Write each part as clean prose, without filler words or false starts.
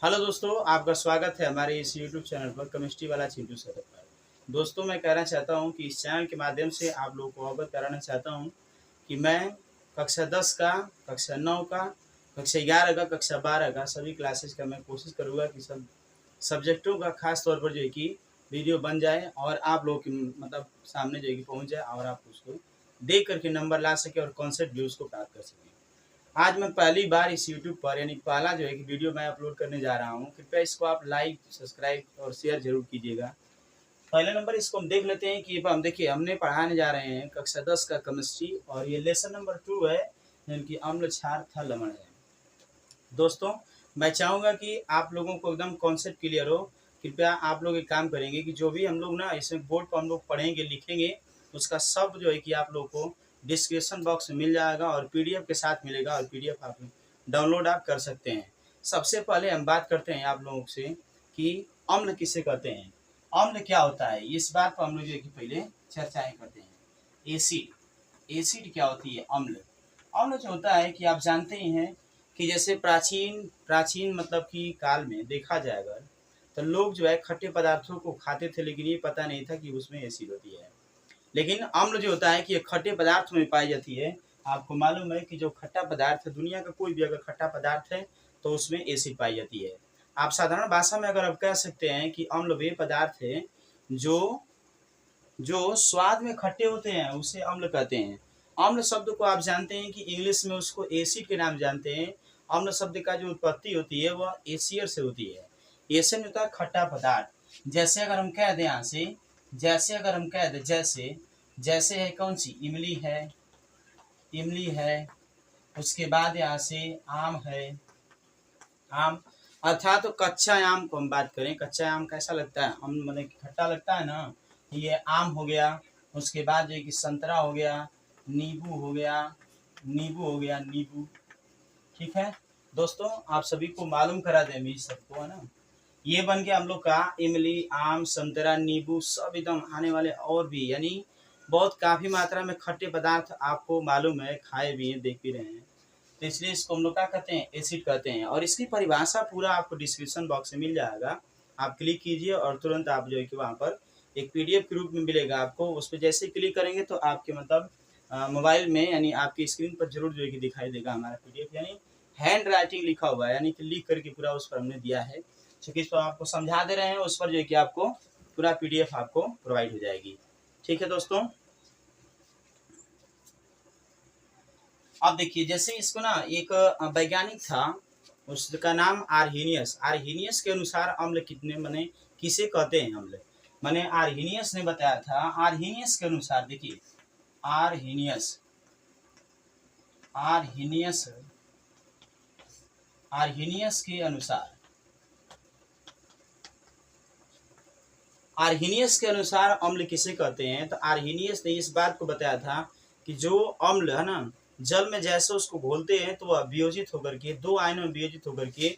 Hello दोस्तों, आपका स्वागत है हमारे इस यूट्यूब चैनल पर केमिस्ट्री वाला चिंटू सर पर। दोस्तों, मैं कहना चाहता हूं कि इस चैनल के माध्यम से आप लोगों को अवगत कराना चाहता हूं कि मैं कक्षा 10 का, कक्षा 9 का, कक्षा 11 का, कक्षा 12 का सभी क्लासेस का मैं कोशिश करूँगा कि सब सब्जेक्टों का खास तौर पर जो है कि वीडियो बन जाए और आप लोगों की मतलब सामने जो है कि पहुँच जाए और आप उसको देख करके नंबर ला सकें और कॉन्सेप्ट भी उसको प्राप्त कर सकें। आज मैं पहली बार इस यूट्यूब पर यानी पहला जो है कि वीडियो मैं अपलोड करने जा रहा हूँ। कृपया इसको आप लाइक, सब्सक्राइब और शेयर जरूर कीजिएगा। पहले नंबर इसको हम देख लेते हैं कि हम देखिए हमने पढ़ाने जा रहे हैं कक्षा 10 का केमिस्ट्री और ये लेसन नंबर 2 है, जिनकी अम्ल क्षार थल लवण है। दोस्तों, मैं चाहूँगा कि आप लोगों को एकदम कॉन्सेप्ट क्लियर हो। कृपया आप लोग एक काम करेंगे कि जो भी हम लोग ना इसमें बोर्ड पर हम लोग पढ़ेंगे, लिखेंगे, उसका सब जो है कि आप लोग को डिस्क्रिप्शन बॉक्स में मिल जाएगा और पीडीएफ के साथ मिलेगा और पीडीएफ आप डाउनलोड आप कर सकते हैं। सबसे पहले हम बात करते हैं आप लोगों से कि अम्ल किसे कहते हैं, अम्ल क्या होता है। इस बात पर हम लोग जो है कि पहले चर्चाएँ करते हैं। एसिड, एसिड क्या होती है। अम्ल, अम्ल जो होता है कि आप जानते ही हैं कि जैसे प्राचीन प्राचीन मतलब कि काल में देखा जाए अगर, तो लोग जो है खट्टे पदार्थों को खाते थे, लेकिन ये पता नहीं था कि उसमें एसिड होती है। लेकिन अम्ल जो होता है कि ये खट्टे पदार्थ में पाई जाती है। आपको मालूम है कि जो खट्टा पदार्थ है, दुनिया का कोई भी अगर खट्टा पदार्थ है तो उसमें एसिड पाई जाती है। आप साधारण भाषा में अगर आप कह सकते हैं कि अम्ल वे पदार्थ है जो जो स्वाद में खट्टे होते हैं, उसे अम्ल कहते हैं। अम्ल शब्द को आप जानते हैं कि इंग्लिश में उसको एसिड के नाम जानते हैं। अम्ल शब्द का जो उत्पत्ति होती है वह एसियर से होती है। एसिड होता है खट्टा पदार्थ। जैसे अगर हम कह दें यहाँ से, जैसे अगर हम कह दें, जैसे जैसे है कौन सी, इमली है, इमली है। उसके बाद यहाँ से आम है, आम अर्थात तो कच्चा आम को हम बात करें, कच्चा आम कैसा लगता है, हम मतलब खट्टा लगता है ना, ये आम हो गया। उसके बाद जो है कि संतरा हो गया, नींबू हो गया, नींबू हो गया, नींबू। ठीक है दोस्तों, आप सभी को मालूम करा दें भी सबको, है ना। ये बन गया हम लोग का इमली, आम, संतरा, नींबू, सब एकदम आने वाले और भी यानी बहुत काफ़ी मात्रा में खट्टे पदार्थ आपको मालूम है, खाए भी हैं, देख भी रहे हैं। तो इसलिए इसको हम लोग क्या कहते हैं, एसिड कहते हैं। और इसकी परिभाषा पूरा आपको डिस्क्रिप्शन बॉक्स में मिल जाएगा। आप क्लिक कीजिए और तुरंत आप जो है कि वहाँ पर एक पीडीएफ के रूप में मिलेगा आपको। उस पर जैसे क्लिक करेंगे तो आपके मतलब मोबाइल में यानी आपकी स्क्रीन पर जरूर जो है कि दिखाई देगा हमारा पीडीएफ, यानी हैंड राइटिंग लिखा हुआ है, यानी कि लिख करके पूरा उस पर हमने दिया है। चूँकि इस पर आपको समझा दे रहे हैं, उस पर जो है कि आपको पूरा पीडीएफ आपको प्रोवाइड हो जाएगी। ठीक है दोस्तों, अब देखिए जैसे इसको ना एक वैज्ञानिक था, उसका नाम आर्हीनियस। आर्हीनियस के अनुसार अम्ल कितने माने किसे कहते हैं अम्ल, माने आर्हीनियस ने बताया था। आर्हीनियस के अनुसार देखिए, आर्हीनियस आर्हीनियस आर्हीनियस के अनुसार, आर्हीनियस के अनुसार अम्ल किसे कहते हैं, तो आर्हीनियस ने इस बात को बताया था कि जो अम्ल है ना, जल में जैसे उसको घोलते हैं तो वह वियोजित होकर के, दो आयनों में वियोजित होकर के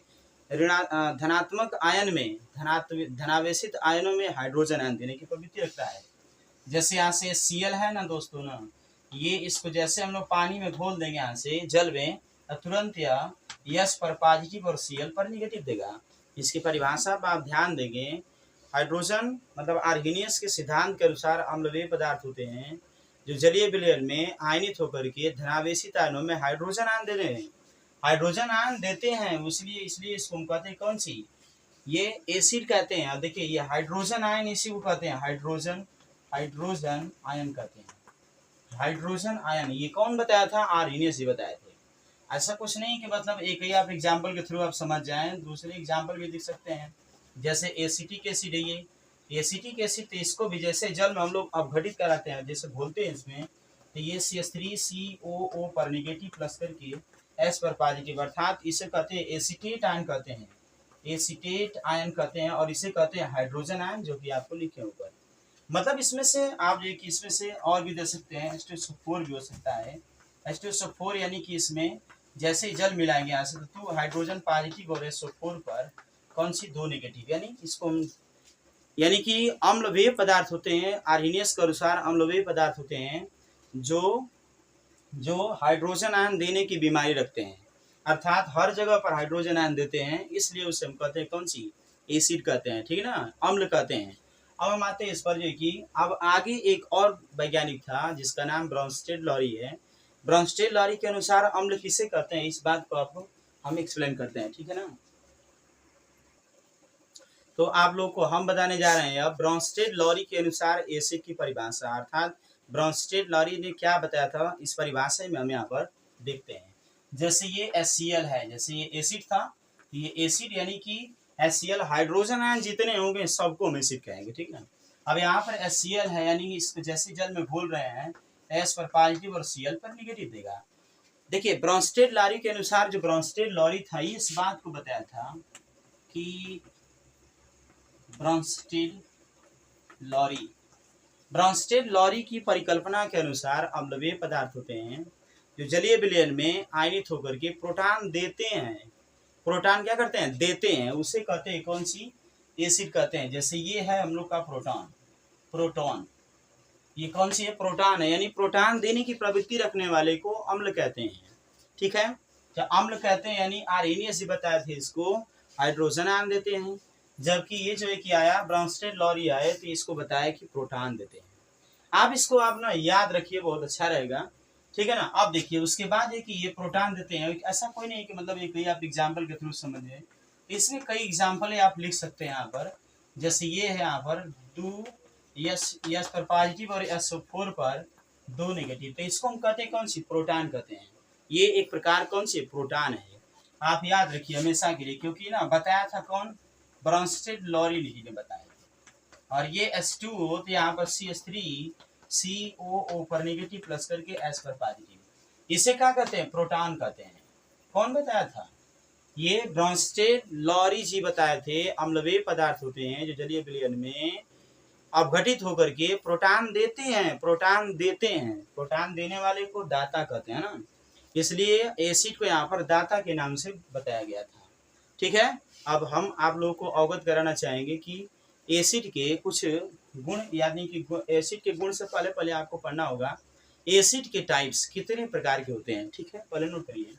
धनात्मक आयन में, धनावेशित आयनों में हाइड्रोजन आयन देने की प्रवृत्ति रखता है। जैसे यहाँ से Cl है ना दोस्तों ना, ये इसको जैसे हम लोग पानी में घोल देंगे यहाँ से जल में, तुरंत यह H पर पॉजिटिव और Cl पर निगेटिव देगा। इसकी परिभाषा पर आप ध्यान देंगे, हाइड्रोजन मतलब आर्हीनियस के सिद्धांत के अनुसार अम्ल वे पदार्थ होते हैं जो जलीय विलयन में आयनित होकर के धनावेशित आयनों में हाइड्रोजन आयन दे रहे हैं, हाइड्रोजन आयन देते हैं। इसलिए इसलिए इसको हम कहते हैं कौन सी, ये एसिड कहते हैं। अब देखिए ये हाइड्रोजन आयन इसी को कहते हैं हाइड्रोजन हाइड्रोजन आयन कहते हैं। हाइड्रोजन आयन ये कौन बताया था, आर्हीनियस ही बताए थे। ऐसा कुछ नहीं कि मतलब एक ही आप एग्जाम्पल के थ्रू आप समझ जाएं, दूसरे एग्जाम्पल भी दिख सकते हैं। जैसे एसिटिक एसिड है, ये एसिटिक एसिड, तो इसको भी जैसे जल में हम लोग अपघटित कराते हैं, जैसे घोलते हैं इसमें, तो ये CH3COO पर निगेटिव प्लस करके H पर पॉजिटिव, अर्थात इसे कहते हैं एसिटेट आयन कहते हैं, एसिटेट आयन कहते हैं। और इसे कहते हैं हाइड्रोजन आयन, जो कि आपको लिखे ऊपर। मतलब इसमें से आप जो कि इसमें से और भी दे सकते हैं, H2SO4 भी हो सकता है। H2SO4 यानी कि इसमें जैसे ही जल मिलाएंगे यहाँ से तो हाइड्रोजन पॉजिटिव और SO4 पर कौन सी, दो नेगेटिव, यानी इसको यानी कि अम्ल वे पदार्थ होते हैं। आर्हीनियस के अनुसार अम्ल वे पदार्थ होते हैं जो जो हाइड्रोजन आयन देने की बीमारी रखते हैं। अर्थात हर जगह पर हाइड्रोजन आयन देते हैं, इसलिए उसे हम कहते हैं कौन सी, एसिड कहते हैं, ठीक है ना, अम्ल कहते हैं। अब हम आते हैं इस पर जो कि अब आगे एक और वैज्ञानिक था जिसका नाम ब्रॉन्स्टेड लॉरी है। ब्रॉन्स्टेड लॉरी के अनुसार अम्ल किसे कहते हैं, इस बात को आपको हम एक्सप्लेन करते हैं, ठीक है ना। तो आप लोग को हम बताने जा रहे हैं अब ब्रॉन्स्टेड लॉरी के अनुसार एसिड की परिभाषा, अर्थात ब्रॉन्स्टेड लॉरी ने क्या बताया था इस परिभाषा में हम यहाँ पर देखते हैं। जैसे ये HCl है, जैसे ये एसिड था, ये एसिड यानी कि HCl हाइड्रोजन आयन जितने होंगे सबको हम एसिड कहेंगे, ठीक है। अब यहाँ पर HCl है यानी इसको जैसे जल में घोल रहे हैं, S पर पॉजिटिव और Cl पर निगेटिव देगा। देखिए ब्रॉन्स्टेड लॉरी के अनुसार जो ब्रॉन्स्टेड लॉरी था इस बात को बताया था कि ब्रॉन्स्टेड लॉरी की परिकल्पना के अनुसार अम्ल वे पदार्थ होते हैं जो जलीय विलयन में आयनित होकर के प्रोटॉन देते हैं। प्रोटॉन क्या करते हैं, देते हैं, उसे कहते हैं कौन सी, एसिड कहते हैं। जैसे ये है हम लोग का प्रोटॉन, ये कौन सी है, प्रोटॉन है, यानी प्रोटॉन देने की प्रवृत्ति रखने वाले को अम्ल कहते हैं, ठीक है। जब अम्ल कहते हैं यानी आर्हेनियस जी बताए थे इसको हाइड्रोजन आयन देते हैं, जबकि ये जो है कि आया ब्रॉन्स्टेड लॉरी आए तो इसको बताया कि प्रोटॉन देते हैं। आप इसको आप ना याद रखिए, बहुत अच्छा रहेगा, ठीक है ना। अब देखिए उसके बाद है कि ये प्रोटॉन देते हैं, ऐसा कोई नहीं कि मतलब एक आप एग्जाम्पल के थ्रू समझिए, इसमें कई एग्जाम्पल आप लिख सकते हैं यहाँ पर। जैसे ये है यहाँ पर 2 यस पर पॉजिटिव और SO4 पर 2 नेगेटिव, तो इसको हम कहते हैं कौन सी, प्रोटॉन कहते हैं। ये एक प्रकार कौन सी प्रोटॉन है, आप याद रखिए हमेशा के लिए, क्योंकि ना बताया था कौन, ब्रॉन्स्टेड लॉरी ने बताया। और ये H2O तो यहाँ पर CH3COO पर नेगेटिव प्लस करके S पर पॉजिटिव, इसे क्या कहते हैं, प्रोटॉन कहते हैं। कौन बताया था, ये ब्रॉन्स्टेड लॉरी जी बताए थे। अम्ल वे पदार्थ होते हैं जो जलीय विलयन में अपघटित होकर के प्रोटॉन देते हैं, प्रोटॉन देने वाले को दाता कहते हैं ना, इसलिए एसिड को यहाँ पर दाता के नाम से बताया गया था, ठीक है। अब हम आप लोगों को अवगत कराना चाहेंगे कि एसिड के कुछ गुण, यानी कि एसिड के गुण से पहले आपको पढ़ना होगा एसिड के टाइप्स कितने प्रकार के होते हैं, ठीक है, पहले नोट करिए।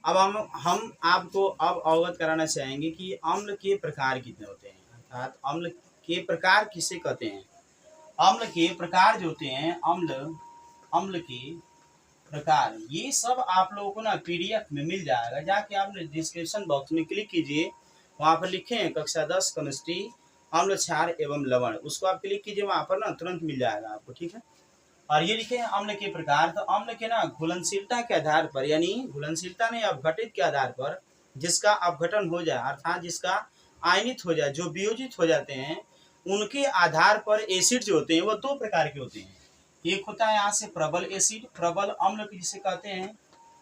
अब हम आपको अब अवगत कराना चाहेंगे कि अम्ल के प्रकार कितने होते हैं, अर्थात अम्ल के प्रकार किसे कहते हैं। अम्ल के प्रकार जो होते हैं, अम्ल के प्रकार, ये सब आप लोगों को ना PDF में मिल जाएगा, जाके आपने डिस्क्रिप्शन बॉक्स में क्लिक कीजिए, वहाँ पर लिखे हैं कक्षा 10 केमिस्ट्री अम्ल क्षार एवं लवण, उसको आप क्लिक कीजिए, वहाँ पर ना तुरंत मिल जाएगा आपको, ठीक है। और ये लिखे हैं अम्ल के प्रकार, तो अम्ल के ना घुलनशीलता के आधार पर, यानी घुलनशीलता नहीं अपघटित के आधार पर, जिसका अपघटन हो जाए अर्थात जिसका आयनित हो जाए, जो वियोजित हो जाते हैं, उनके आधार पर एसिड जो होते हैं वो 2 प्रकार के होते हैं। एक होता है यहाँ से प्रबल एसिड, प्रबल अम्ल जिसे कहते हैं,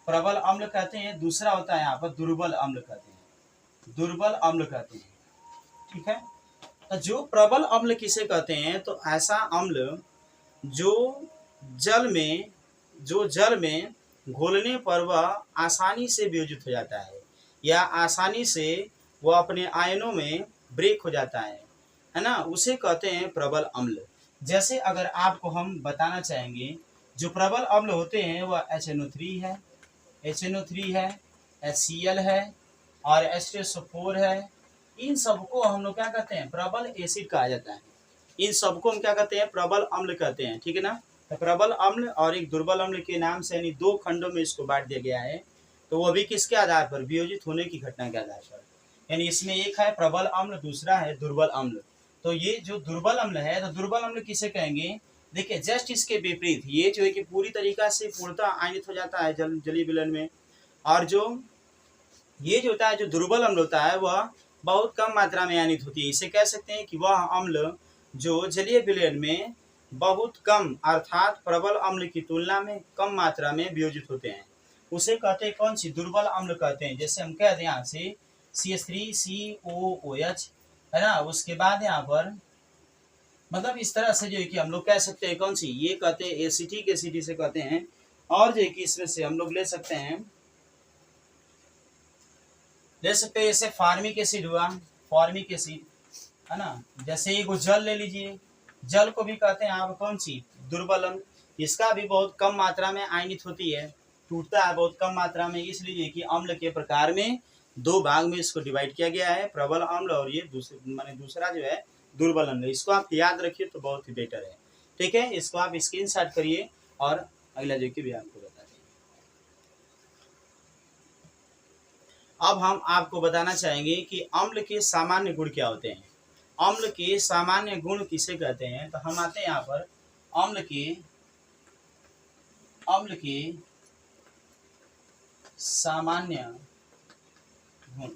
प्रबल अम्ल कहते हैं। दूसरा होता है यहाँ पर दुर्बल अम्ल कहते हैं, ठीक है। तो जो प्रबल अम्ल किसे कहते हैं, तो ऐसा अम्ल जो जल में घोलने पर वह आसानी से वियोजित हो जाता है या आसानी से वह अपने आयनों में ब्रेक हो जाता है ना, उसे कहते हैं प्रबल अम्ल। जैसे अगर आपको हम बताना चाहेंगे जो प्रबल अम्ल होते हैं वह HNO3 है, HCl है और H2SO4 है। इन सबको हम लोग क्या कहते हैं, प्रबल एसिड कहा जाता है। इन सबको हम क्या कहते हैं, प्रबल अम्ल कहते हैं, ठीक है ना। तो प्रबल अम्ल और एक दुर्बल अम्ल के नाम से यानी 2 खंडों में इसको बांट दिया गया है। तो वो भी किसके आधार पर, वियोजित होने की घटना के आधार पर, यानी इसमें एक है प्रबल अम्ल, दूसरा है दुर्बल अम्ल। तो ये जो दुर्बल अम्ल है, तो दुर्बल अम्ल किसे कहेंगे, देखिए जस्ट इसके विपरीत, ये जो है कि पूरी तरीका से पूर्णतः आयनित हो जाता है जलीय विलयन में, और जो ये जो होता है, जो दुर्बल अम्ल होता है, वह बहुत कम मात्रा में आयनित होती है। इसे कह सकते हैं कि वह अम्ल जो जलीय विलयन में बहुत कम, अर्थात प्रबल अम्ल की तुलना में कम मात्रा में वियोजित होते हैं, उसे कहते हैं कौन सी, दुर्बल अम्ल कहते हैं। जैसे हम कहते हैं यहाँ से CH3COOH है ना, उसके बाद यहाँ पर मतलब इस तरह से जो है कि हम लोग कह सकते हैं कौन सी, ये कहते हैं एसिटिक एसिड इसे कहते हैं। और जो है कि इसमें से हम लोग ले सकते हैं जैसे फार्मिक एसिड हुआ, फॉर्मिक एसिड है ना। जैसे एक जल ले लीजिए, जल को भी कहते हैं आप कौन सी, दुर्बल अम्ल, इसका भी बहुत कम मात्रा में आयनित होती है। टूटता है बहुत कम मात्रा में, इसलिए कि अम्ल के प्रकार में दो भाग में इसको डिवाइड किया गया है, प्रबल अम्ल और ये दूसरा जो है दुर्बल अम्ल। इसको आप याद रखिए तो बहुत ही बेटर है। ठीक है, इसको आप स्क्रीनशॉट करिए और अगला जो कि भी आपको बता दें। अब हम आपको बताना चाहेंगे कि अम्ल के सामान्य गुण क्या होते हैं। अम्ल के सामान्य गुण किसे कहते हैं, तो हम आते हैं यहाँ पर अम्ल के सामान्य गुण।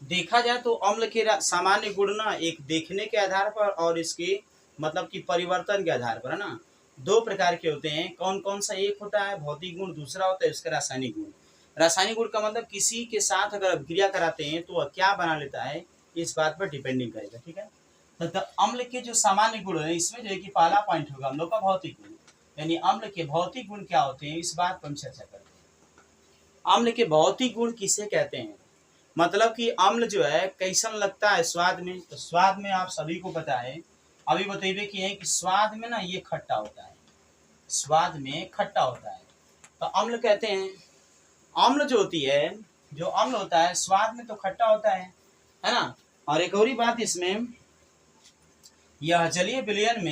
देखा जाए तो अम्ल के सामान्य गुण ना एक देखने के आधार पर और इसके मतलब कि परिवर्तन के आधार पर है ना, दो प्रकार के होते हैं। कौन कौन सा, एक होता है भौतिक गुण, दूसरा होता है इसका रासायनिक गुण। रासायनिक गुण का मतलब किसी के साथ अगर अभिक्रिया कराते हैं तो वह क्या बना लेता है, इस बात पर डिपेंडिंग करेगा। ठीक है, तो अम्ल के जो सामान्य गुण है इसमें जो है कि पहला पॉइंट होगा हम लोग का भौतिक गुण, यानी अम्ल के भौतिक गुण क्या होते हैं इस बात पर हम चर्चा करते हैं। अम्ल के भौतिक गुण किसे कहते हैं, मतलब कि अम्ल जो है कैसन लगता है स्वाद में, तो स्वाद में आप सभी को पता है, अभी बतेबे किए हैं कि स्वाद में ना ये खट्टा होता है, स्वाद में खट्टा होता है, तो अम्ल कहते हैं। अम्ल जो होती है, जो अम्ल होता है स्वाद में तो खट्टा होता है ना। और एक और बात इसमें, यह जलीय विलयन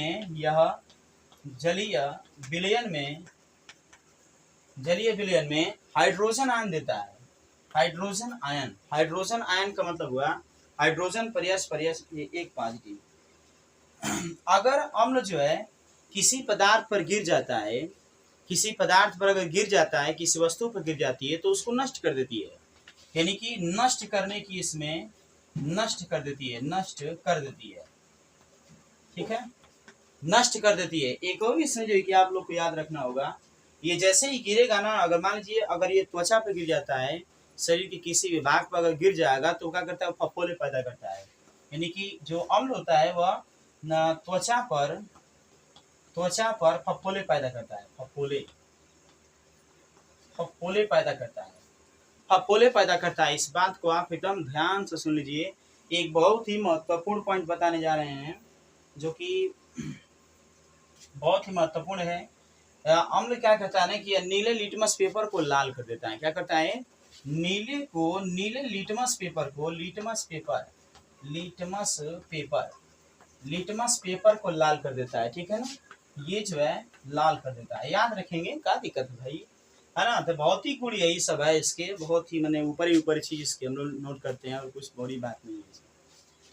में हाइड्रोजन आयन देता है। हाइड्रोजन आयन का मतलब हुआ हाइड्रोजन परयस एक पॉजिटिव। अगर अम्ल जो है किसी पदार्थ पर गिर जाता है, किसी पदार्थ पर अगर गिर जाता है, किसी वस्तु पर गिर जाती है तो उसको नष्ट कर देती है, यानी कि नष्ट करने की इसमें नष्ट कर देती है। ठीक है, नष्ट कर देती है। एक और इसमें जो है कि आप लोग को याद रखना होगा, ये जैसे ही गिरेगा ना, अगर मान लीजिए अगर ये त्वचा पर गिर जाता है, शरीर के किसी विभाग पर अगर गिर जाएगा तो क्या करता है, फफोले पैदा करता है। यानी कि जो अम्ल होता है वह त्वचा पर फफोले पैदा करता है, फफोले पैदा करता है। इस बात को आप एकदम ध्यान से सुन लीजिए। एक बहुत ही महत्वपूर्ण पॉइंट बताने जा रहे हैं जो कि बहुत ही महत्वपूर्ण है। अम्ल क्या करता है ना कि नीले लिटमस पेपर को लाल कर देता है। क्या करता है, नीले लिटमस पेपर को लाल कर देता है। ठीक है ना, ये जो है लाल कर देता है, याद रखेंगे, क्या दिक्कत है भाई, है ना। तो भौतिक गुण यही सब है इसके, बहुत ही मैंने ऊपर चीज इसके हम लोग नोट करते हैं और कुछ बड़ी बात नहीं है।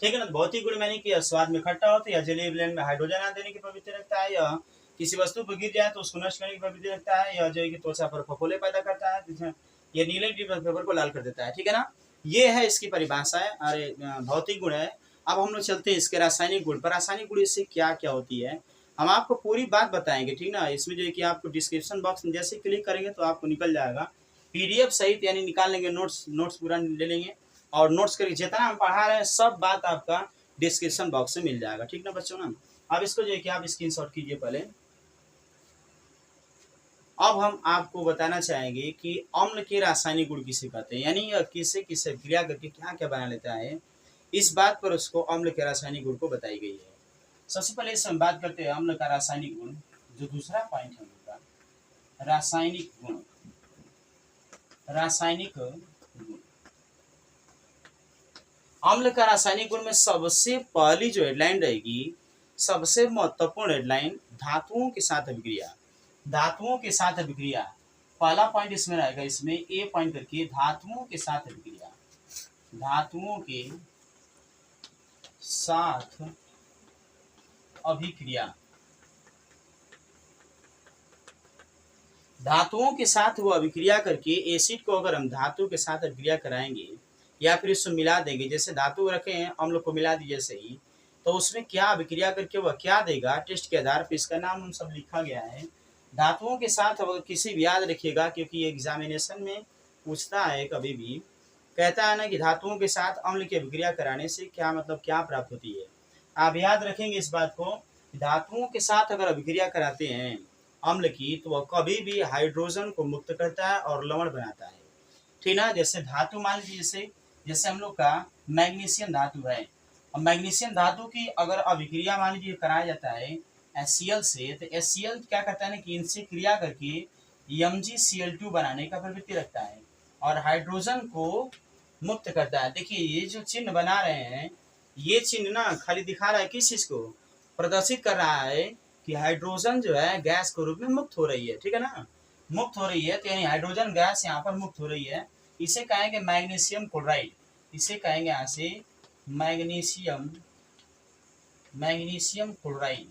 ठीक है ना, भौतिक गुण मैंने कि स्वाद में खट्टा होता है, या जलीय विलयन में हाइड्रोजन आयन देने की प्रवृत्ति रखता है, या किसी वस्तु पर गिर जाए तो उसको नष्ट करने की प्रवृत्ति रखता है, या जो है कि त्वचा पर फफोले पैदा करता है, जिसमें ये नीले पेपर को लाल कर देता है। ठीक है ना, ये है इसकी परिभाषा है, अरे भौतिक गुण है। अब हम लोग चलते हैं इसके रासायनिक गुण पर। रासायनिक गुण इससे क्या क्या होती है हम आपको पूरी बात बताएंगे। ठीक ना, इसमें जो है कि आपको डिस्क्रिप्शन बॉक्स में जैसे क्लिक करेंगे तो आपको निकल जाएगा PDF सहित, यानी निकाल लेंगे, नोट्स पूरा ले लेंगे और नोट्स करके जितना हम पढ़ा रहे हैं सब बात आपका डिस्क्रिप्शन बॉक्स में मिल जाएगा। ठीक ना बच्चों ना, अब इसको जो है कि आप स्क्रीनशॉट कीजिए पहले। अब हम आपको बताना चाहेंगे कि अम्ल के रासायनिक गुण किसे कहते हैं, यानी किसे किसे क्रिया करके क्या क्या बना लेता है, इस बात पर उसको अम्ल के रासायनिक गुण को बताई गई है। सबसे पहले इस हम बात करते हैं अम्ल का रासायनिक गुण, जो दूसरा पॉइंट है उनका रासायनिक गुण। अम्ल का रासायनिक गुण में सबसे पहली जो हेडलाइन रहेगी, सबसे महत्वपूर्ण हेडलाइन, धातुओं के साथ अभिक्रिया। पहला पॉइंट इसमें रहेगा, इसमें ए पॉइंट करके धातुओं के साथ अभिक्रिया। धातुओं के साथ वो अभिक्रिया करके एसिड को अगर हम धातु के साथ अभिक्रिया कराएंगे या फिर इसको मिला देंगे, जैसे धातु रखे हैं अम्ल को मिला दीजिए सही, तो उसमें क्या अभिक्रिया करके वह क्या देगा, टेस्ट के आधार पर इसका नाम हम सब लिखा गया है। धातुओं के साथ अगर किसी भी याद रखिएगा, क्योंकि एग्जामिनेशन में पूछता है, कभी भी कहता है ना कि धातुओं के साथ अम्ल की अभिक्रिया कराने से क्या मतलब क्या प्राप्त होती है। आप याद रखेंगे इस बात को, धातुओं के साथ अगर अभिक्रिया कराते हैं अम्ल की तो वह कभी भी हाइड्रोजन को मुक्त करता है और लवण बनाता है। ठीक ना, जैसे धातु मान लीजिए, जैसे हम लोग का मैग्नीशियम धातु है, और मैग्नीशियम धातु की अगर अभिक्रिया मान लीजिए कराया जाता है HCl से, तो HCl क्या करता है ना कि इनसे क्रिया करके MgCl2 बनाने का प्रवृत्ति रखता है और हाइड्रोजन को मुक्त करता है। देखिए ये जो चिन्ह बना रहे हैं, ये चिन्ह ना खाली दिखा रहा है किस चीज को, प्रदर्शित कर रहा है कि हाइड्रोजन जो है गैस के रूप में मुक्त हो रही है, ठीक है ना, मुक्त हो रही है। तो यानी हाइड्रोजन गैस यहाँ पर मुक्त हो रही है। इसे कहेंगे मैग्नीशियम क्लोराइड, इसे कहेंगे यहाँ से मैग्नीशियम क्लोराइड।